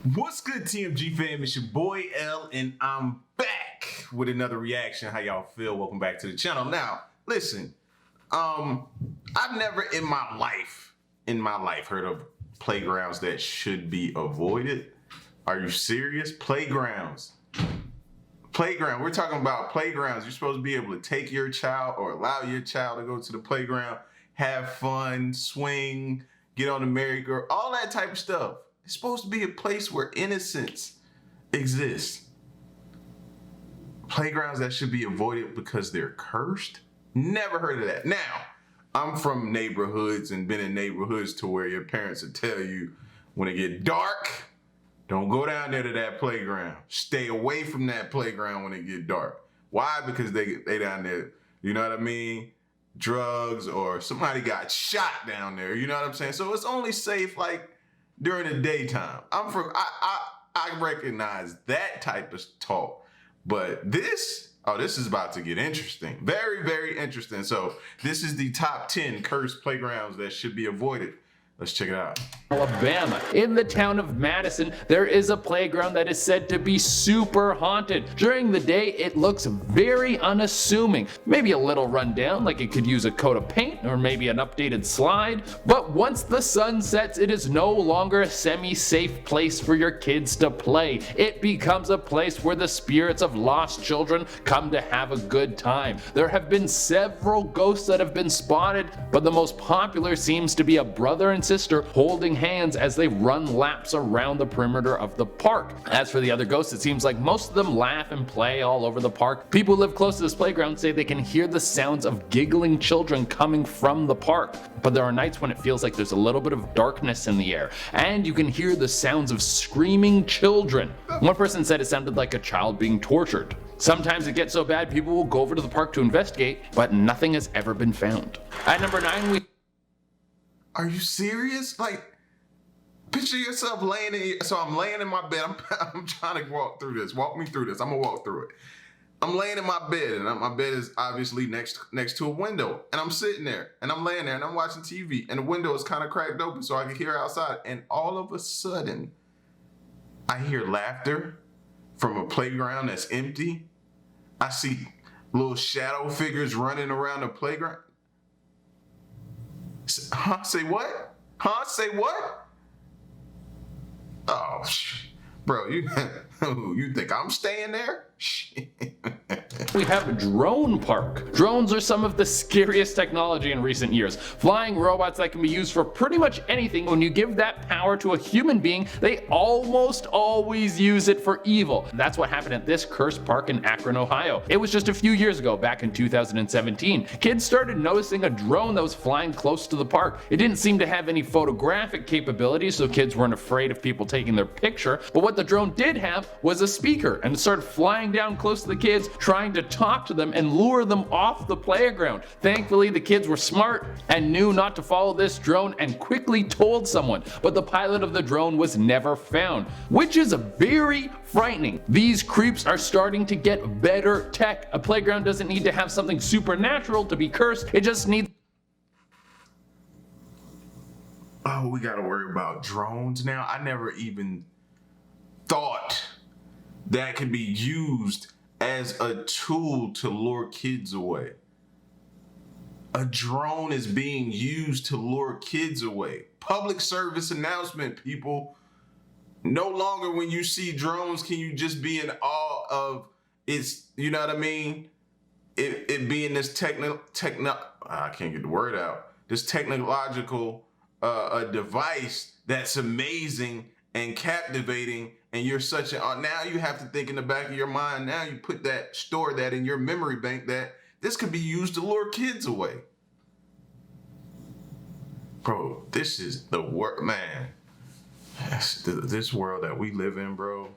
What's good, TMG fam? It's your boy L, and I'm back with another reaction. How y'all feel? Welcome back to the channel. Now, listen, I've never in my life heard of playgrounds that should be avoided. Are you serious? Playgrounds. We're talking about playgrounds. You're supposed to be able to take your child or allow your child to go to the playground, have fun, swing, get on the merry-go-round, all that type of stuff. It's supposed to be a place where innocence exists. Playgrounds that should be avoided because they're cursed? Never heard of that. Now, I'm from neighborhoods and been in neighborhoods to where your parents will tell you when it get dark, don't go down there to that playground. Stay away from that playground when it get dark. Why? Because they down there, you know what I mean? Drugs or somebody got shot down there, you know what I'm saying? So it's only safe like during the daytime. I recognize that type of talk, but this is about to get interesting. Very, very interesting. So this is the top 10 cursed playgrounds that should be avoided. Let's check it out. Alabama. In the town of Madison, there is a playground that is said to be super haunted. During the day, it looks very unassuming. Maybe a little run down, like it could use a coat of paint or maybe an updated slide. But once the sun sets, it is no longer a semi-safe place for your kids to play. It becomes a place where the spirits of lost children come to have a good time. There have been several ghosts that have been spotted, but the most popular seems to be a brother and sister holding hands as they run laps around the perimeter of the park. As for the other ghosts, it seems like most of them laugh and play all over the park. People who live close to this playground say they can hear the sounds of giggling children coming from the park. But there are nights when it feels like there's a little bit of darkness in the air, and you can hear the sounds of screaming children. One person said it sounded like a child being tortured. Sometimes it gets so bad people will go over to the park to investigate, but nothing has ever been found. At number 9, Are you serious? Like, picture yourself laying in. So I'm laying in my bed. I'm trying to walk through this. Walk me through this. I'm gonna walk through it. I'm laying in my bed, and my bed is obviously next to a window. And I'm sitting there, and I'm laying there, and I'm watching TV, and the window is kind of cracked open so I can hear outside. And all of a sudden, I hear laughter from a playground that's empty. I see little shadow figures running around the playground. Huh? Say what? Huh? Say what? Oh, bro, you think I'm staying there? we have Drone Park. Drones are some of the scariest technology in recent years. Flying robots that can be used for pretty much anything. When you give that power to a human being, they almost always use it for evil. That's what happened at this cursed park in Akron, Ohio. It was just a few years ago, back in 2017. Kids started noticing a drone that was flying close to the park. It didn't seem to have any photographic capabilities, so kids weren't afraid of people taking their picture. But what the drone did have was a speaker, and it started flying down close to the kids, trying to talk to them and lure them off the playground. Thankfully, the kids were smart and knew not to follow this drone and quickly told someone, but the pilot of the drone was never found, which is very frightening. These creeps are starting to get better tech. A playground doesn't need to have something supernatural to be cursed, it just needs. Oh, we gotta worry about drones now? I never even thought that could be used as a tool to lure kids away. A drone is being used to lure kids away. Public service announcement, people. No longer when you see drones can you just be in awe of its, you know what I mean? It being this I can't get the word out. This technological a device that's amazing and captivating, and you're such a now you have to think in the back of your mind, now you store that in your memory bank that this could be used to lure kids away. Bro, this is the world, man. This world that we live in, bro.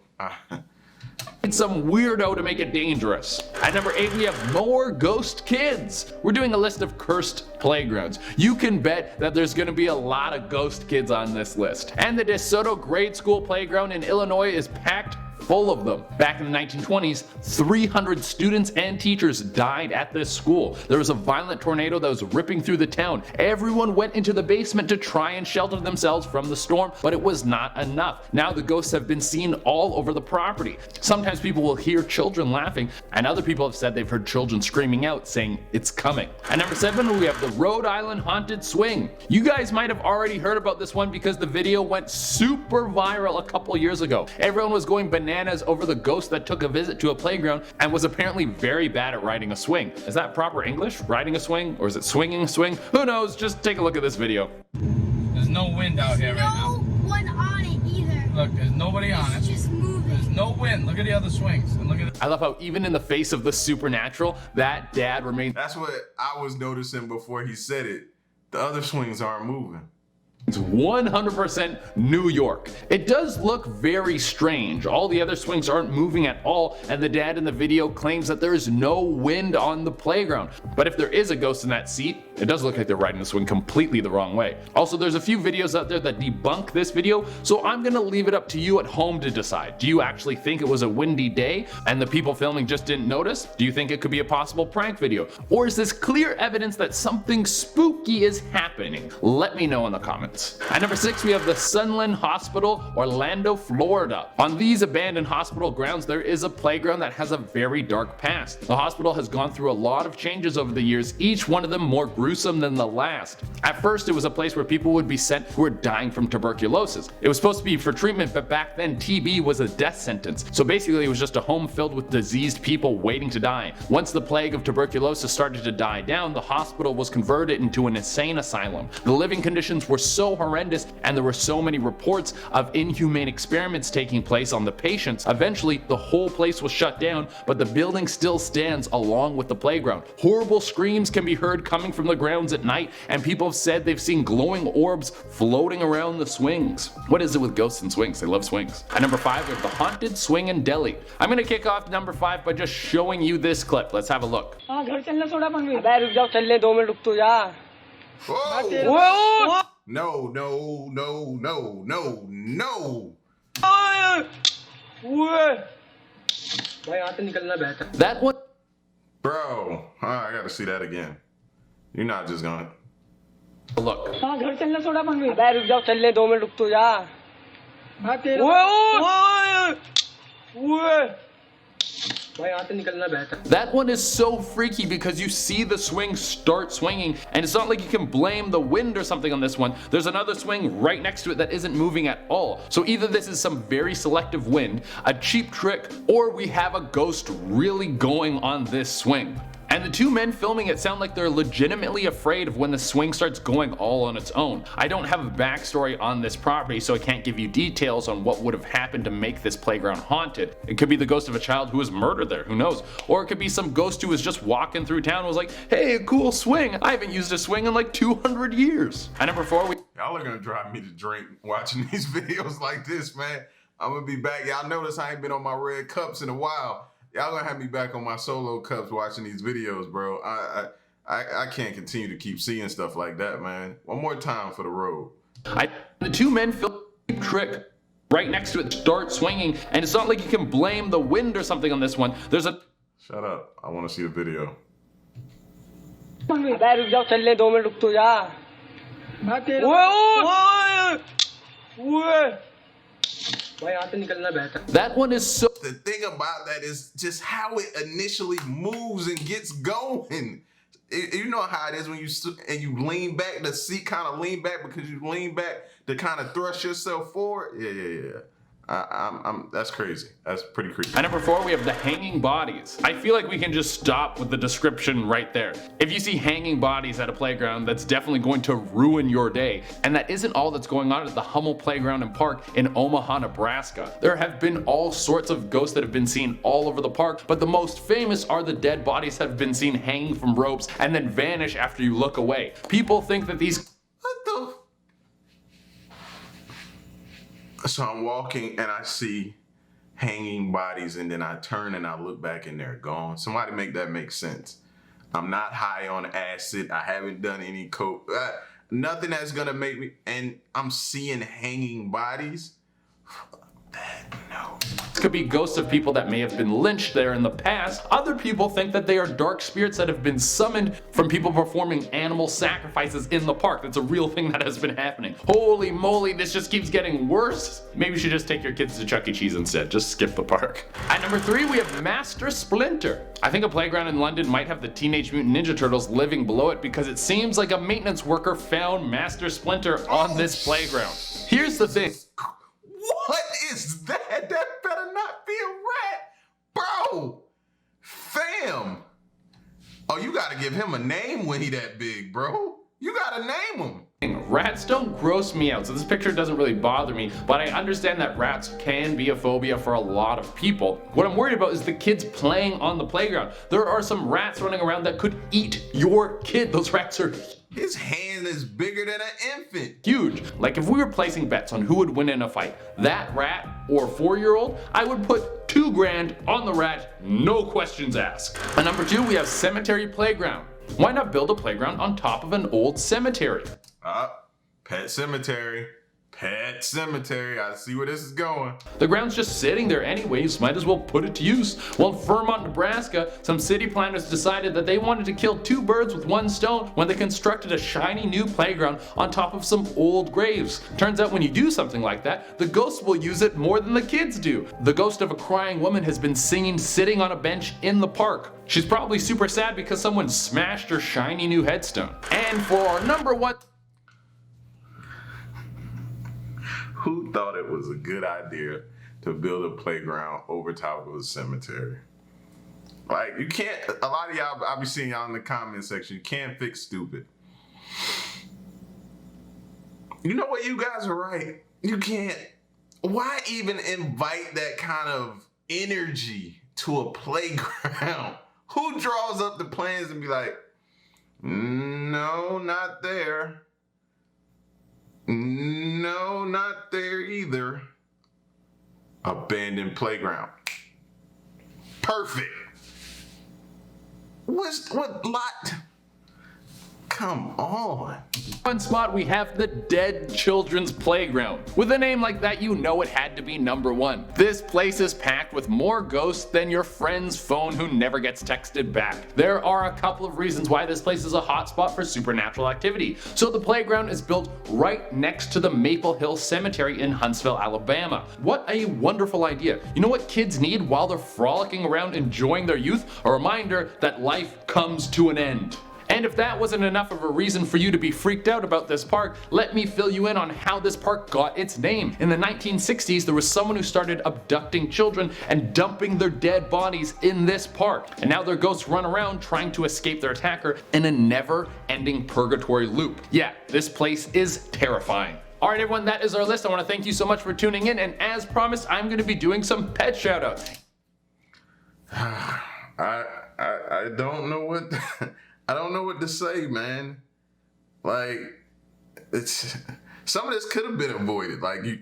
Some weirdo to make it dangerous. At number 8, we have more ghost kids. We're doing a list of cursed playgrounds. You can bet that there's gonna be a lot of ghost kids on this list. And the DeSoto Grade School playground in Illinois is packed full of them. Back in the 1920s, 300 students and teachers died at this school. There was a violent tornado that was ripping through the town. Everyone went into the basement to try and shelter themselves from the storm, but it was not enough. Now the ghosts have been seen all over the property. Sometimes people will hear children laughing, and other people have said they've heard children screaming out saying it's coming. At number 7, we have the Rhode Island Haunted Swing. You guys might have already heard about this one because the video went super viral a couple years ago. Everyone was going bananas over the ghost that took a visit to a playground and was apparently very bad at riding a swing. Is that proper English? Riding a swing? Or is it swinging a swing? Who knows? Just take a look at this video. There's no wind out here right now. No one on it either. Look, there's nobody on it. It's just moving. There's no wind. Look at the other swings. And look at it. I love how even in the face of the supernatural, that dad remains That's what I was noticing before he said it. The other swings aren't moving. It's 100% New York. It does look very strange. All the other swings aren't moving at all, and the dad in the video claims that there is no wind on the playground. But if there is a ghost in that seat, it does look like they're riding the swing completely the wrong way. Also, there's a few videos out there that debunk this video, so I'm gonna leave it up to you at home to decide. Do you actually think it was a windy day and the people filming just didn't notice? Do you think it could be a possible prank video? Or is this clear evidence that something spooky is happening? Let me know in the comments. At number 6, we have the Sunlin Hospital, Orlando, Florida. On these abandoned hospital grounds, there is a playground that has a very dark past. The hospital has gone through a lot of changes over the years, each one of them more gruesome than the last. At first, it was a place where people would be sent who were dying from tuberculosis. It was supposed to be for treatment, but back then TB was a death sentence. So basically, it was just a home filled with diseased people waiting to die. Once the plague of tuberculosis started to die down, the hospital was converted into an insane asylum. The living conditions were so horrendous, and there were so many reports of inhumane experiments taking place on the patients. Eventually, the whole place was shut down, but the building still stands along with the playground. Horrible screams can be heard coming from the grounds at night, and people have said they've seen glowing orbs floating around the swings. What is it with ghosts and swings? They love swings. At number 5, we have the Haunted Swing in Delhi. I'm gonna kick off number 5 by just showing you this clip. Let's have a look. हाँ घर चलना थोड़ा बन गई अबे रुक जाओ चल ले 2 मिनट रुक तो जा Whoa! ओए No, no, no, no, no, no. ओए भाई यहाँ से निकलना बेहतर That one Bro, I gotta see that again. You're not just gonna. look. हाँ घर चलना थोड़ा बन गई अबे रुक जाओ चल ले 2 मिनट रुक तो जा हाँ तेरा ओए ओए भाई यहाँ से निकलना बेहतर That one is so freaky because you see the swing start swinging, and it's not like you can blame the wind or something on this one. There's another swing right next to it that isn't moving at all. So either this is some very selective wind, a cheap trick, or we have a ghost really going on this swing. And the two men filming it sound like they're legitimately afraid of when the swing starts going all on its own. I don't have a backstory on this property, so I can't give you details on what would have happened to make this playground haunted. It could be the ghost of a child who was murdered there, who knows? Or it could be some ghost who was just walking through town and was like, hey, a cool swing. I haven't used a swing in like 200 years. At number 4, we Y'all are gonna drive me to drink watching these videos like this, man. I'm gonna be back. Y'all notice I ain't been on my red cups in a while. Y'all gonna have me back on my solo cups watching these videos, bro. I can't continue to keep seeing stuff like that, man. One more time for the road. the two men film a trick right next to it start swinging, and it's not like you can blame the wind or something on this one. There's a Shut up. I want to see the video. अबे रुक जाओ चल ले 2 minute रुक तो जा हाँ तेरा ओए ओए भाई यहाँ से निकलना बेहतर that one is so The thing about that is just how it initially moves and gets going. You know how it is when you lean back, the seat kind of lean back because you lean back to kind of thrust yourself forward. Yeah. That's crazy. That's pretty creepy. At number 4, we have the hanging bodies. I feel like we can just stop with the description right there. If you see hanging bodies at a playground, that's definitely going to ruin your day. And that isn't all that's going on at the Hummel Playground and Park in Omaha, Nebraska. There have been all sorts of ghosts that have been seen all over the park, but the most famous are the dead bodies that have been seen hanging from ropes and then vanish after you look away. People think that these So I'm walking and I see hanging bodies and then I turn and I look back and they're gone. Somebody make that make sense. I'm not high on acid. I haven't done any coke. Nothing that's gonna make me, and I'm seeing hanging bodies. Fuck that, no. could be ghosts of people that may have been lynched there in the past. Other people think that they are dark spirits that have been summoned from people performing animal sacrifices in the park. That's a real thing that has been happening. Holy moly, this just keeps getting worse. Maybe you should just take your kids to Chuck E. Cheese instead. Just skip the park. At number 3, we have Master Splinter. I think a playground in London might have the Teenage Mutant Ninja Turtles living below it because it seems like a maintenance worker found Master Splinter on this playground. Here's the thing. What is that? That better not be a rat. Bro. Fam. Oh, you gotta give him a name when he that big, bro. You gotta name him. Rats don't gross me out, so this picture doesn't really bother me, but I understand that rats can be a phobia for a lot of people. What I'm worried about is the kids playing on the playground. There are some rats running around that could eat your kid. Those rats are His hand is bigger than an infant. huge. Like if we were placing bets on who would win in a fight, that rat or 4-year-old, I would put $2 grand on the rat, no questions asked. At number 2, we have cemetery playground. Why not build a playground on top of an old cemetery? Pet cemetery. Pet cemetery. I see where this is going. The ground's just sitting there anyways, might as well put it to use. Well, in Vermont, Nebraska, some city planners decided that they wanted to kill 2 birds with 1 stone when they constructed a shiny new playground on top of some old graves. Turns out when you do something like that, the ghosts will use it more than the kids do. The ghost of a crying woman has been singing sitting on a bench in the park. She's probably super sad because someone smashed her shiny new headstone. And for our number 1... Who thought it was a good idea to build a playground over top of a cemetery? Like, you can't, a lot of y'all, I'll be seeing y'all in the comment section, you can't fix stupid. You know what, you guys are right. You can't, why even invite that kind of energy to a playground? Who draws up the plans and be like, no, not there. No, not there either. Abandoned playground. Perfect. What lot? Come on. One spot we have the Dead Children's Playground. With a name like that, you know it had to be number 1. This place is packed with more ghosts than your friend's phone who never gets texted back. There are a couple of reasons why this place is a hotspot for supernatural activity. So the playground is built right next to the Maple Hill Cemetery in Huntsville, Alabama. What a wonderful idea. You know what kids need while they're frolicking around enjoying their youth? A reminder that life comes to an end. And if that wasn't enough of a reason for you to be freaked out about this park, let me fill you in on how this park got its name. In the 1960s, there was someone who started abducting children and dumping their dead bodies in this park. And now their ghosts run around trying to escape their attacker in a never-ending purgatory loop. Yeah, this place is terrifying. Alright everyone, that is our list. I want to thank you so much for tuning in, and as promised, I'm going to be doing some pet shoutouts. I don't know what... I don't know what to say, man. Like, it's some of this could have been avoided. Like, you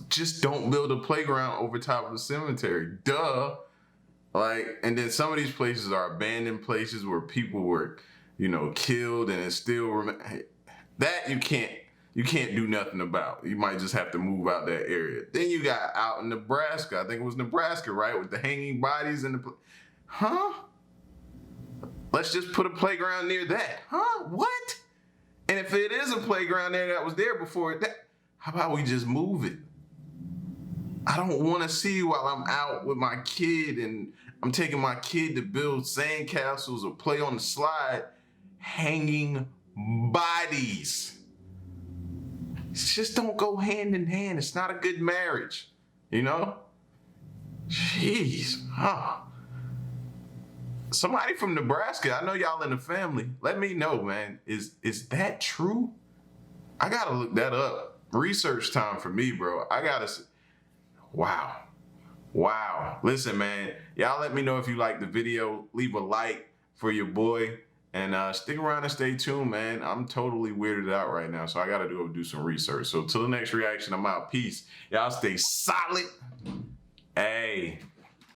just don't build a playground over top of a cemetery. Duh. Like, and then some of these places are abandoned places where people were, you know, killed, and it still that you can't do nothing about. You might just have to move out that area. Then you got out in Nebraska. I think it was Nebraska, right, with the hanging bodies and the Let's just put a playground near that. Huh? What? And if it is a playground there that was there before, how about we just move it? I don't want to see while I'm out with my kid and I'm taking my kid to build sandcastles or play on the slide, hanging bodies. It just don't go hand in hand. It's not a good marriage, you know? Jeez. Somebody from Nebraska, I know y'all in the family. Let me know, man. Is that true? I gotta look that up. Research time for me, bro. I gotta. Wow. Listen, man. Y'all let me know if you like the video. Leave a like for your boy. And stick around and stay tuned, man. I'm totally weirded out right now, so I gotta go do some research. So till the next reaction, I'm out. Peace. Y'all stay solid. Hey.